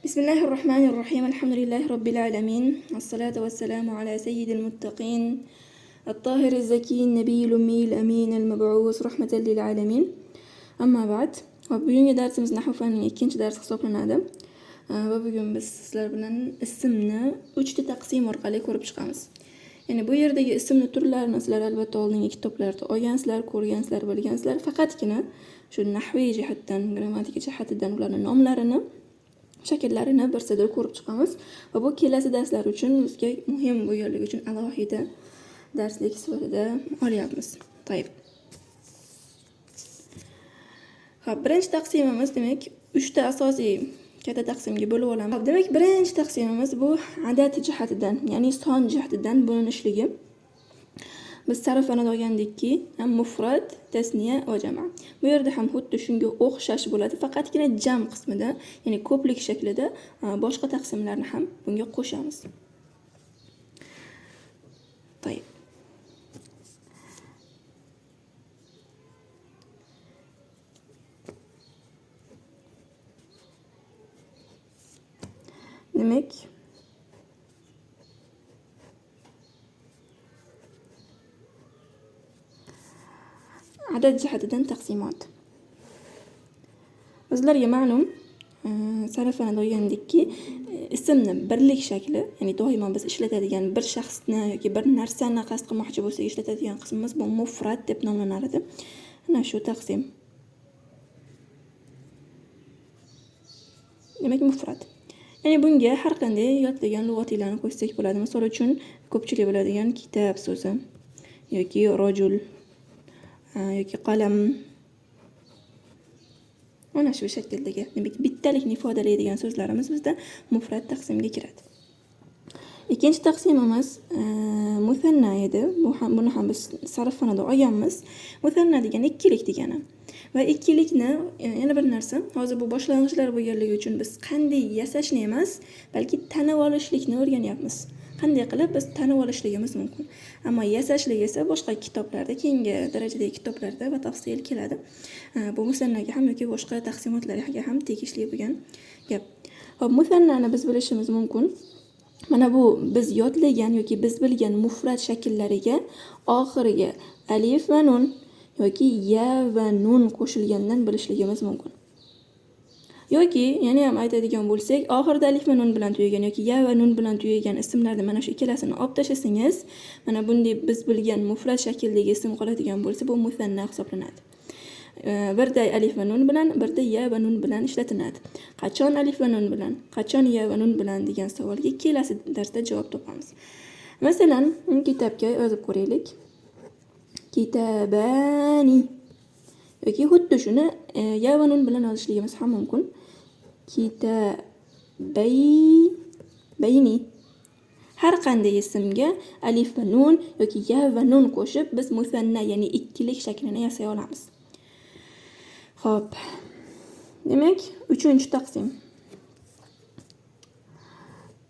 بسم الله الرحمن الرحيم الحمد لله رب العالمين الصلاة والسلام على سيد المتقين الطاهر الزكي النبي الأمي الأمين المبعوث رحمة للعالمين. أما بعد bugungi darsimiz nahv fanining ikkinchi darsi hisoblanadi. Va bugun biz sizlar bilan ismni 3 ta taqsim orqali ko'rib chiqamiz. Ya'ni bu yerdagi ismni turlarini sizlar albatta oldingi kitoblarda olgansizlar, ko'rgansizlar, bilgansizlar. Faqatgina shu nahviy jihatdan, grammatik jihatidan ularning nomlarini, shakllarini bir sidr ko'rib chiqamiz va bu kelasi darslar uchun bizga muhim bo'lganligi uchun alohida darslik sifatida olyapmiz. To'g'ri. Xo'p, birinchi taqsimimiz demak 3 ta asosiy katta taqsimga bo'lib olamiz. Demak, birinchi taqsimimiz bu adad jihatidan, ya'ni son jihatidan bo'linishligi. Biz sarflanadi olgandikki, mufrad, tasniya va jama'. Bu yerda ham xuddi shunga o'xshash bo'ladi, faqatgina jam qismida, ya'ni ko'plik shaklida boshqa taqsimlarni ham bunga qo'shamiz. To'g'ri. Demak, adad jihatidan taqsimot. Bizlarga ma'lum, sarflanadi olgandikki, ismni birlik shakli, ya'ni doimo biz ishlatadigan bir shaxsni yoki bir narsani qasd qilmoqchi bo'lsak ishlatadigan qismimiz bu mufrad deb nomlanar edi. Mana shu taqsim. Demak, mufrad. Ya'ni bunga har qanday yodlagan lug'atlarni qo'shsak bo'ladi. Misol uchun, ko'pchilik biladigan kitob so'zi yoki rajul yoki qalam. Mana shu shakldagi, demak, bittalikni ifodalaydigan so'zlarimiz bizda mufrad taqsimga kiradi. Ikkinchi taqsimimiz musanna edi. Buni ham biz sarflanadi olganmiz. Musanna degani ikkilik degani. Va ikkilikni yana bir narsa, hozir bu boshlang'ichlar bo'lganligi uchun biz qanday yasashni emas, balki tanib olishlikni o'rganyapmiz. Qanday qilib biz tanib olishligimiz mumkin. Ammo yasashlik esa boshqa kitoblarda, keyingi darajadagi kitoblarda batafsil keladi. Bu musannaga ham yoki boshqa taqsimotlarga ham tegishli bo'lgan gap. Xo'p, musannani biz bilishimiz mumkin. Mana bu biz yodlagan yoki biz bilgan mufrad shakllariga oxiriga alif va nun yoki ya va nun qo'shilgandan bilishligimiz mumkin. Yoki yana ham aytadigan bo'lsak, oxirida alif va nun bilan tugagan yoki ya va nun bilan tugagan ismlarni mana shu ikkalasini olib tashlasangiz, mana bunday biz bilgan mufrad shakldagi ism qoladigan bo'lsa, bu musanna hisoblanadi. Birda alif va nun bilan, birda ya va nun bilan ishlatiladi. Qachon alif va nun bilan, qachon ya va nun bilan degan savolga kelasi darsda javob topamiz. Masalan, kitobga yozib ko'raylik. Kitabani yoki xuddi shuni ya va nun bilan yozishligimiz ham mumkin. Kitabayni. Har qanday ismga alif va nun yoki ya va nun qo'shib biz musanna, ya'ni ikkilik shaklini yasay olamiz. Xo'p. Demak, 3-taqsim.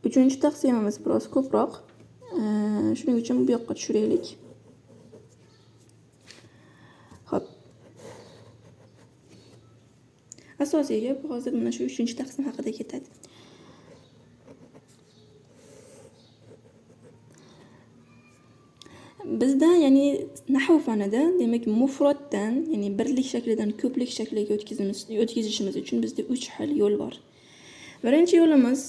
3-taqsimimiz biroz ko'proq. Shuning uchun bu yoqqa tushiraylik. Xo'p. Asosiy gap hozir mana shu 3-taqsim haqida ketadi. Bizda, ya'ni nahv fanida, demak, mufroddan, ya'ni birlik shaklidan ko'plik shakliga o'tkazishimiz uchun bizda 3 xil yo'l bor. Birinchi yo'limiz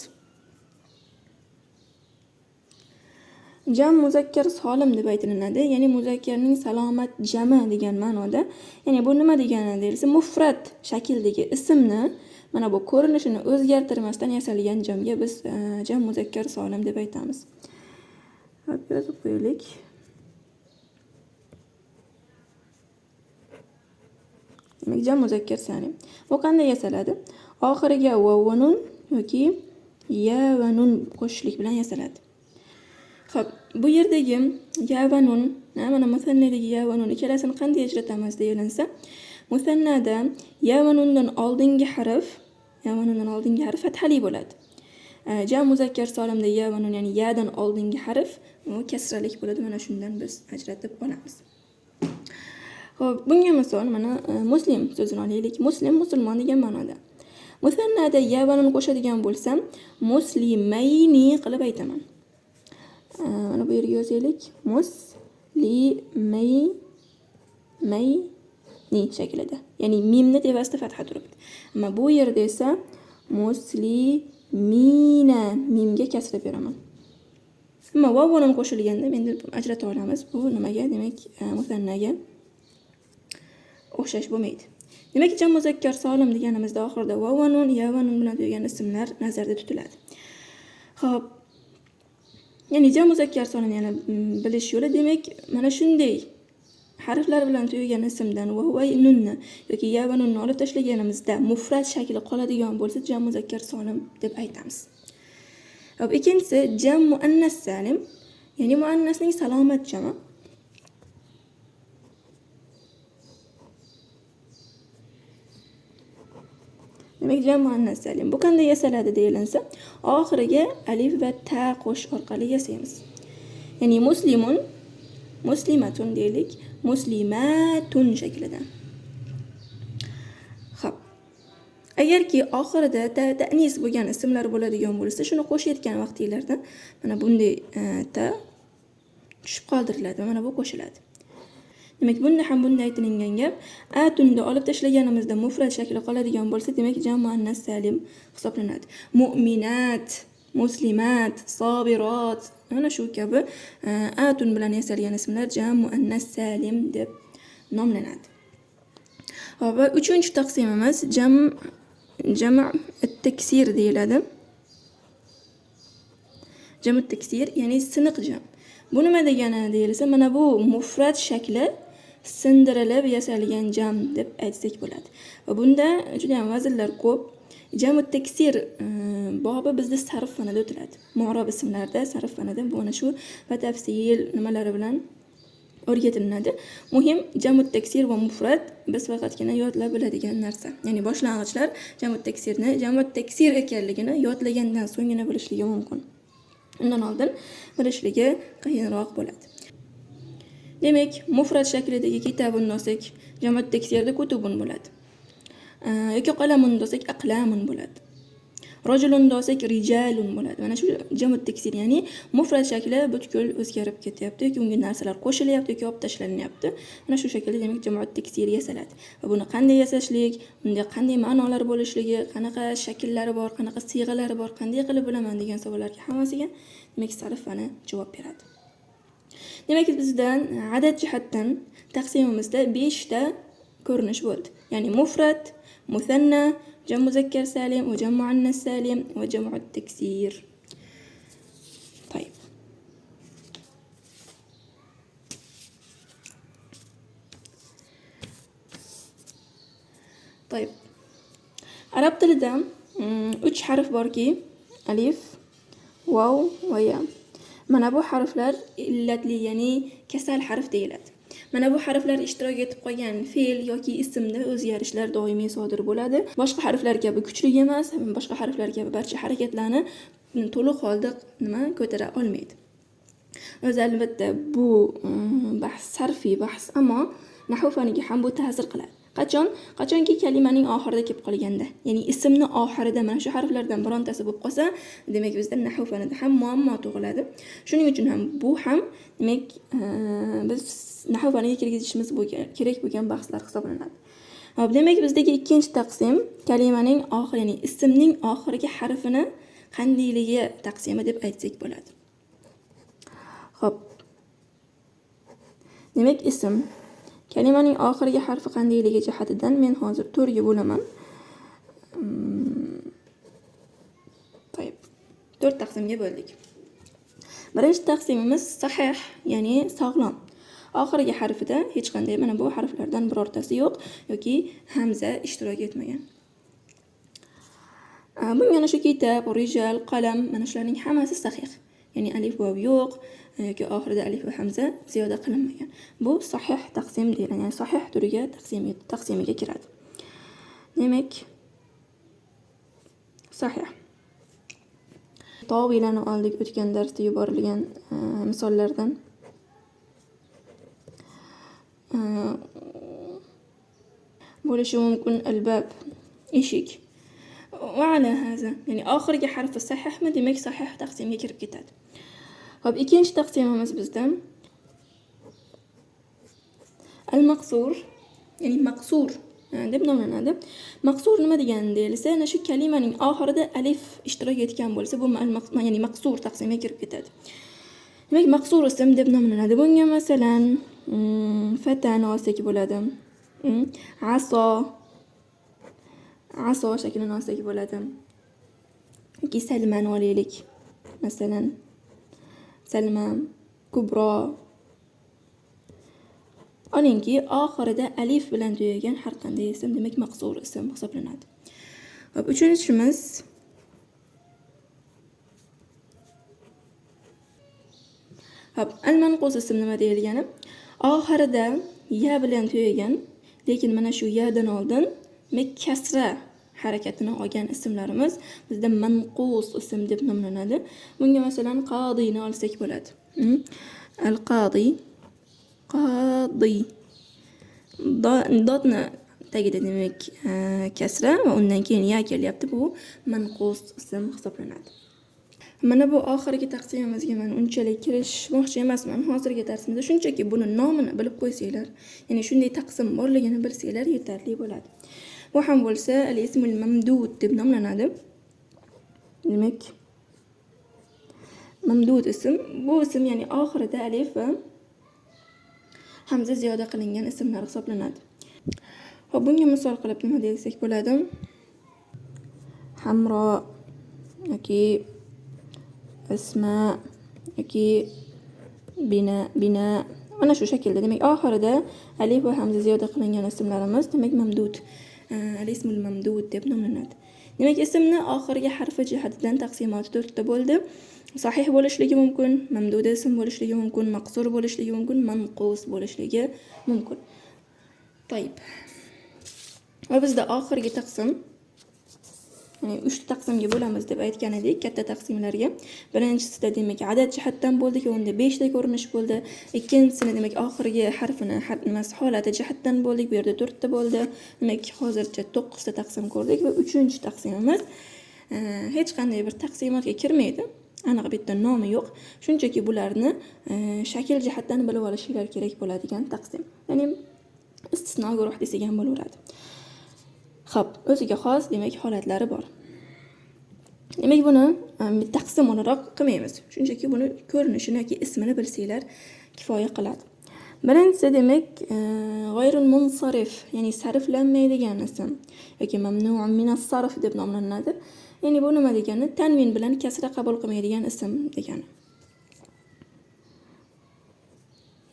jam muzakkar solim deb aytiladi. Ya'ni muzakkarning salomat jami degan ma'noda. Ya'ni bu nima degani deyilsa, mufrad shakldagi ismni mana bu ko'rinishini o'zgartirmasdan yasalgan jamga biz jam muzakkar solim deb aytamiz. Hop, yozib qo'yaylik. Demak, jam muzakkar solim. Bu qanday yasaladi? Oxiriga vav va nun yoki ya va nun qo'shishlik bilan yasaladi. Xo'p, bu yerdagi ya va nun, mana musannadagi ya va nun ikkalasini qanday ajratamiz deyilinsa, musannada ya va nundan oldingi harf, fathali bo'ladi. Jam muzakkar solimda ya va nun, ya'ni yadan oldingi harf kasralik bo'ladi. Mana shundan biz ajratib olamiz. Xo'p, bunga misol mana muslim so'zini olaylik. Muslim musulmon degan ma'noda. Musannada ya va nun qo'shadigan bo'lsam, muslimayni qilib aytaman. Mana bu yerga yozaylik. Muslimayni shaklida. Ya'ni mimni tevasida fatha turibdi. Ammo bu yerda esa muslimina mimga kasra beraman. Ammo vav va nun qo'shilganda endi ajrata olamiz. Bu nimaga? Demak, musannaga o'xshash bo'lmaydi. Demak, jam muzakkar solim deganimizda oxirida vav va nun, ya va nun bilan tugagan ismlar nazarda tutiladi. Xo'p. Ya'ni jam muzakkar solim yana bilish yo'li demak, mana shunday harflar bilan tugagan ismdan vav va nunni yoki ya va nunni olib tashlaganimizda mufrat shakli qoladigan bo'lsa, jam muzakkar solim deb aytamiz. Xo'p, ikkinchisi jam muannas salim, ya'ni muannasning salomat jami. Demak, jam muannas salim. Bu qanday yasaladi deyilinsa, oxiriga alif va ta qo'sh orqali yasaymiz. Ya'ni muslimun, muslimatun deylik, muslimatun shaklida. Xo'p. Agarki oxirida ta'nis bo'lgan ismlar bo'ladigan bo'lsa, shuni qo'shayotgan vaqtinglarda mana bunday ta tushib qoldiriladi va mana bu qo'shiladi. Demak, bunda ham bunday aytilgan gap, atunni olib tashlaganimizda mufrat shakli qoladigan bo'lsa, demak jam muannas salim hisoblanadi. Mu'minat, muslimat, sobirat, mana shu kabi atun bilan yasalgan ismlar jam muannas salim deb nomlanadi. Va uchinchi taqsimimiz jam' at-taksir deyiladi. Jam' at-taksir, ya'ni siniq jam. Bu nima degani deyilsa, mana bu mufrat shakli sindirilib yasalgan jam deb aytsak bo'ladi. Va bunda juda ham vaznlar ko'p. Jam' at-taksir bobi bizda sarf fanida o'tiladi. Mu'rob ismlarda sarf fanida bu ana shu batafsil nimalari bilan o'rgatiladi. Muhim jam' at-taksir va mufrat biz faqatgina yodlab biladigan narsa. Ya'ni boshlang'ichlar jam' at-taksirni jam' at-taksir ekanligini yodlagandan so'nggina bilishligi mumkin. Undan oldin bilishligi qiyinroq bo'ladi. Demak, mufrat shaklidagi kitabun olsak, jam' at-taksirda kutubun bo'ladi. Yoki qalamun olsak, aqlamun bo'ladi. Rajulun olsak, rijalun bo'ladi. Mana shu jam' at-taksir, ya'ni mufrat shakli butkul o'zgarib ketyapti yoki unga narsalar qo'shilyapti yoki olib tashlanyapti. Mana shu shaklda demak jam' at-taksir yasaladi. Va buni qanday yasashlik, unda qanday ma'nolar bo'lishligi, qanaqa shakllari bor, qanaqa siyg'alari bor, qanday qilib bilaman degan savollarga hammasiga demak sarf fani javob beradi. Demak, bizdan adad jihatdan taqsimimizda 5 ta ko'rinish bo'ldi. Ya'ni mufrat, musanna, jam' muzakkar salim va jam' muannas salim va jam' at-taksir. To'yib. Arab tilida 3 harf borki, alif, vav va ya. Mana bu harflar illatli, ya'ni kasal harf deyiladi. Mana bu harflar ishtirok etib qolgan fe'l yoki ismda o'zgarishlar doimiy sodir bo'ladi. Boshqa harflar kabi kuchli emas, boshqa harflar kabi barcha harakatlarni to'liq holda ko'tara olmaydi. O'zi albatta bu bahs sarfiy bahs, ammo nahv faniga ham bu ta'sir qiladi. Qachonki kalimaning oxirida kelib qolganda, ya'ni ismni oxirida mana shu harflardan birontasi bo'lib qolsa, demak bizda nahv fanida ham muammo tug'iladi. Shuning uchun ham bu ham demak biz nahv faniga kirgizishimiz kerak bo'lgan bahslar hisoblanadi. Hop, demak bizdagi ikkinchi taqsim kalimaning oxiri, ya'ni ismning oxirgi harfini qandayligi taqsimi deb aytsak bo'ladi. Hop. Demak, ism kalimaning oxirgi harfi qandayligi jihatidan men hozir 4 ga bo'laman. To'yib. 4 taqsimga bo'ldik. Birinchi taqsimimiz sahih, ya'ni sog'lom. Oxirgi harfida hech qanday mana bu harflardan birortasi yo'q yoki hamza ishtirok etmagan. Bunga ana shu kitob, rijal, qalam mana shularning hammasi sahih. Ya'ni alif vav yo'q yoki oxirida alif va hamza ziyoda qilinmagan. Bu sahih taqsim deyiladi. Ya'ni sahih turiga taqsimiga kiradi. Demak, sahih. Tavilani oldik o'tgan darsda yuborilgan misollardan. Bo'lishi mumkin albab, eshik. va ala haza. Ya'ni oxirgi harfi sahihmi? Demak, sahih taqsimga kirib ketadi. Xo'p, ikkinchi taqsimimiz bizda al-maqsur, ya'ni maqsur deb nomlanadi. Maqsur nima degani deyilsa, ana shu kalimaning oxirida alif ishtirok etgan bo'lsa, bu ya'ni maqsur taqsimga kirib ketadi. Demak, maqsur ism deb nomlanadi. Bunga masalan, fatan olsak bo'ladi. Aso shaklini olsak bo'ladi. Yoki salman olaylik. Masalan, Salma, Kubro. Olingki, oxirida alif bilan tugagan har qanday ism demak maqsur ism hisoblanadi. Hop, uchinchimiz hop, al-manqus ism nima deyilgani? Oxirida ya bilan tugagan, lekin mana shu yadan oldin kasra harakatini olgan ismlarimiz bizda manqus ism deb nomlanadi. Bunga masalan qodiyni olsak bo'ladi. Al-qodi, qodi. Dotni tagida demak kasra va undan keyin ya kelyapti. Bu manqus ism hisoblanadi. Mana bu oxirgi taqsimimizga men unchalik kirishmoqchi emasman. Hozirgi darsimizda shunchaki buni nomini bilib qo'ysanglar, ya'ni shunday taqsim borligini bilsanglar yetarli bo'ladi. Bu ham bo'lsa al-ismul mamdud deb nomlanadi. Demak, mamdud ism, bu ism ya'ni oxirida alif va hamza ziyoda qilingan ismlar hisoblanadi. Xo'p, bunga misol qilib nima desak bo'ladi? Hamro yoki isma yoki bina mana shu shaklda. Demak, oxirida alif va hamza ziyoda qilingan ismlarimiz demak mamdud, al-ismul mamdud deb nomlanadi. Demak, ismni oxirgi harfi jihatidan taqsimoti 4 ta bo'ldi. Sahih bo'lishligi mumkin, mamdud ism bo'lishligi mumkin, maqsur bo'lishligi mumkin, manqus bo'lishligi mumkin. To'yib. Va bizda oxirgi taqsim, ya'ni 3 ta taqsimga bo'lamiz deb aytgan edik, katta taqsimlarga. Birinchisida demak adad jihatdan bo'ldik, unda 5 ta ko'rinish bo'ldi. Ikkinchisini demak oxirgi harfini holati jihatdan bo'ldik, bu yerda 4 ta bo'ldi. Demak, hozircha 9 ta taqsim ko'rdik va 3-chi taqsimimiz hech qanday bir taqsimotga kirmaydi. Aniq bitta nomi yo'q. Shunchaki bularni shakl jihatdan bilib olishinglar kerak bo'ladigan taqsim. Ya'ni istisno guruh desak ham bo'laveradi. Xo'p, o'ziga xos demak holatlari bor. Demak, buni taqsim o'laroq qilmaymiz. Shunchaki buni ko'rinishini yoki ismini bilsanglar kifoya qiladi. Birinchisi demak g'ayrul munsarif, ya'ni sarflanmaydigan ism yoki mamnu'un minas sarf deb nomlanadi. Ya'ni bu nima degani? Tanvin bilan kasra qabul qilmaydigan ism degani.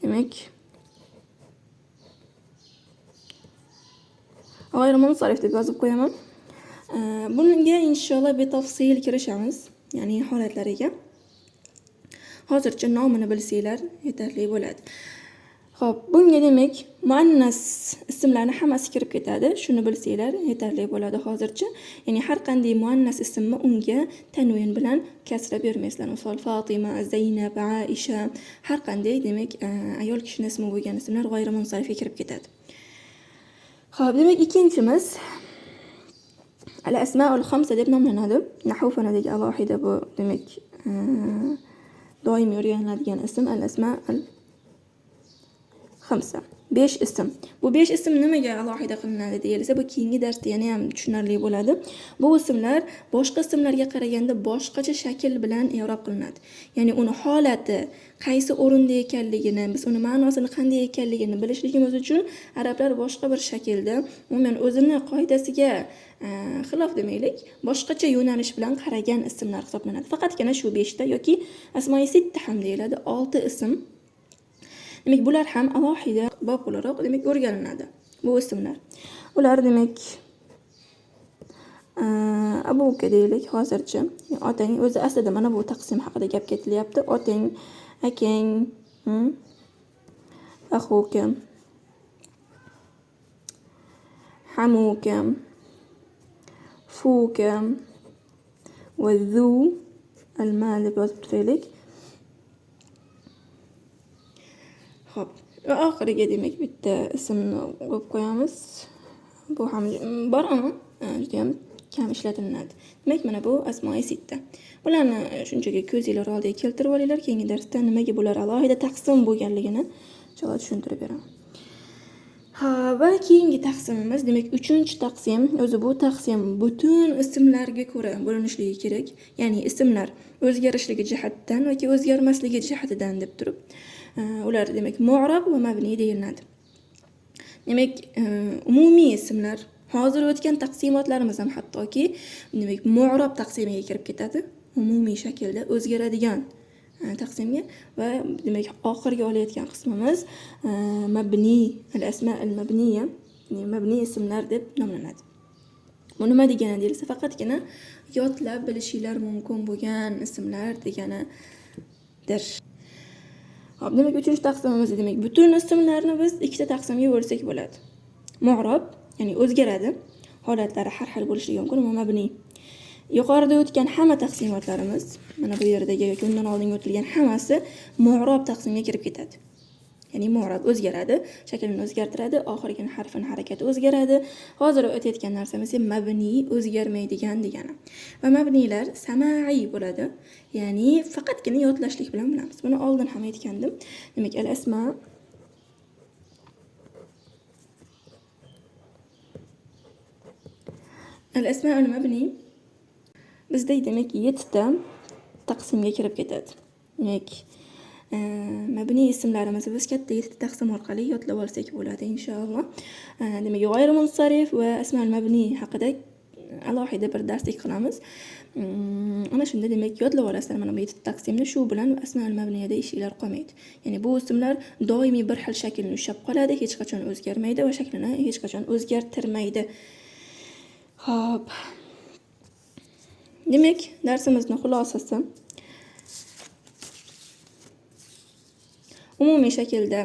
Demak, g'ayr munsarif deb yozib qo'yaman. Bunga inshaalloh batafsil kirishamiz, ya'ni holatlariga. Hozircha nomini bilsanglar yetarli bo'ladi. Xo'p, bunga demak muannas ismlarning hammasi kirib ketadi. Shuni bilsanglar yetarli bo'ladi hozircha. Ya'ni har qanday muannas ismni unga tanvin bilan kasra bermaysizlar. Misol Fatima, Zaynab, Aisha, har qanday demak ayol kishining ismi bo'lgan ismlar g'ayr munsarifga kirib ketadi. Xo'p, demak ikkinchimiz al-asmaul khamsa deb nomlanadi. Nahv fanidagi alohida bu demak doim o'rganiladigan ism al-asmaul khamsa. 5 ism. Bu 5 ism nimaga alohida qilinadi deyilsa, bu keyingi darsda yana ham tushunarli bo'ladi. Bu ismlar boshqa ismlarga qaraganda boshqacha shakl bilan i'rob qilinadi. Ya'ni uni holati, qaysi o'rinda ekanligini, biz uni ma'nosini qanday ekanligini bilishligimiz uchun arablar boshqa bir shaklda, umuman o'zini qoidasiga xilof demaylik, boshqacha yo'nalish bilan qaragan ismlar hisoblanadi. Faqatgina shu 5 ta yoki asmoi sitta ham deyiladi, 6 ism. Demak, bular ham alohida bob o'laroq demak o'rganiladi. Bu ismlar. Ular demak abuka deylik hozircha. Otang o'zi aslida mana bu taqsim haqida gap ketilyapti. Otang, akang, axuka, hamuka, fuka va zu al-mal deb yozib turaylik. Xo'p, va oxiriga demak bitta ismni qo'yib qo'yamiz. Bu ham bor, ammo juda ham kam ishlatilinadi. Demak, mana bu asmoi sitta. Bularni shunchaki ko'zinglar oldiga keltirib olinglar. Keyingi darsda nimaga bular alohida taqsim bo'lganligini inshaalloh tushuntirib beraman. Va keyingi taqsimimiz, demak, 3-taqsim. O'zi bu taqsim butun ismlarga ko'ra bo'linishligi kerak. Ya'ni ismlar o'zgarishligi jihatdan yoki o'zgarmasligi jihatidan deb turib, ular demak mu'rab va mabni deyiladi. Demak, umumiy ismlar hozir o'tgan taqsimotlarimiz ham hattoki demak mu'rab taqsimiga kirib ketadi. Umumiy shaklda o'zgaradigan taqsimga va demak oxirgi olayotgan qismimiz mabni, al-asma al-mabniya, ya'ni mabni ismlar deb nomlanadi. Bu nima degani deyilsa, faqatgina yodlab bilishinglar mumkin bo'lgan ismlar deganidir. Hop, demak 3-taqsimimiz demak butun ismlarni biz 2ta taqsimga bo'lsak bo'ladi. Mu'rab, ya'ni o'zgaradi. Holatlari har xil bo'lishi mumkin, ammo mabni. Yuqorida o'tgan hamma taqsimotlarimiz, mana bu yerdagi yoki undan oldingi o'tilgan hammasi mu'rab taqsimga kirib ketadi. Ya'ni mu'rab o'zgaradi, shaklini o'zgartiradi, oxirgi harfning harakati o'zgaradi. Hozir o'tayotgan narsamiz mabni, o'zgarmaydigan degani. Va mabnilar samai bo'ladi. Ya'ni faqatgina yodlashlik bilan bilamiz. Buni oldin ham aytgandim. Demak, al-asma al-asma al-mabni bizda demak 7 ta taqsimga kirib ketadi. Demak, mabni ismlarimizni biz katta 7 taqsim orqali yodlab olsak bo'ladi inshaalloh. Demak, g'ayri munsarif va asma al-mabni haqida alohida bir darslik qilamiz. Ana shunda demak yodlab olasizlar mana bu 7 taqsimni. Shu bilan asma al-mabniyada ishinglar qolmaydi. Ya'ni bu ismlar doimiy bir xil shaklni ushlab qoladi, hech qachon o'zgarmaydi va shaklini hech qachon o'zgartirmaydi. Xo'p. Demak, darsimizni xulosasi umumiy shaklda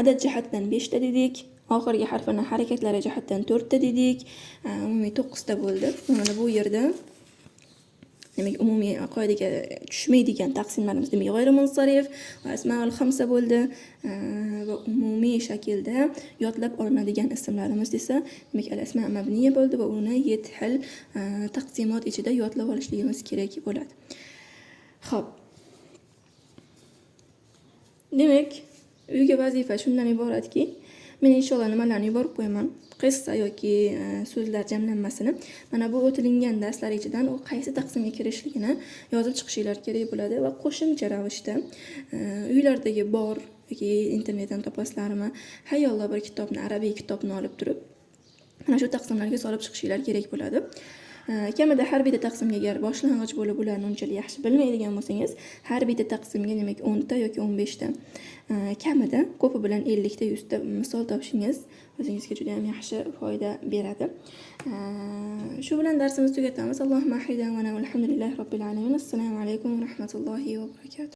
adad jihatdan 5 ta dedik, oxirgi harfning harakatlari jihatdan 4 ta dedik, umumiy 9 ta bo'ldi. Mana bu yerda demak umumiy qoidaga tushmaydigan taqsimlarimiz demak g'ayri munsarif va asmaul xamsa bo'ldi. Va umumiy shaklda yodlab olinadigan ismlarimiz esa demak al-asma mabniya bo'ldi va uni 7 xil taqsimot ichida yodlab olishligimiz kerak bo'ladi. Xo'p. Demak, uyga vazifa shundan iboratki, men inshaalloh nimalarni yuborib qo'yaman. Qissa yoki so'zlar jamlanmasini mana bu o'tilingan darslar ichidan u qaysi taqsimga kirishligini yozib chiqishinglar kerak bo'ladi va qo'shimcha ravishda uylardagi bor yoki internetdan topasizlarmi, hayollo bir kitobni, arabiy kitobni olib turib mana shu taqsimlarga solib chiqishinglar kerak bo'ladi. Kamida har bitta taqsimga agar boshlang'ich bo'lib ularni unchalik yaxshi bilmaydigan bo'lsangiz, har bitta taqsimga demak 10 ta yoki 15 ta, kamida ko'pi bilan 50 ta 100 ta misol topishingiz o'zingizga juda ham yaxshi foyda beradi. Shu bilan darsimizni tugatamiz. Allohumma hamdan va alhamdulillahi robbil alamin. Assalomu alaykum va rahmatullohi va barakatuh.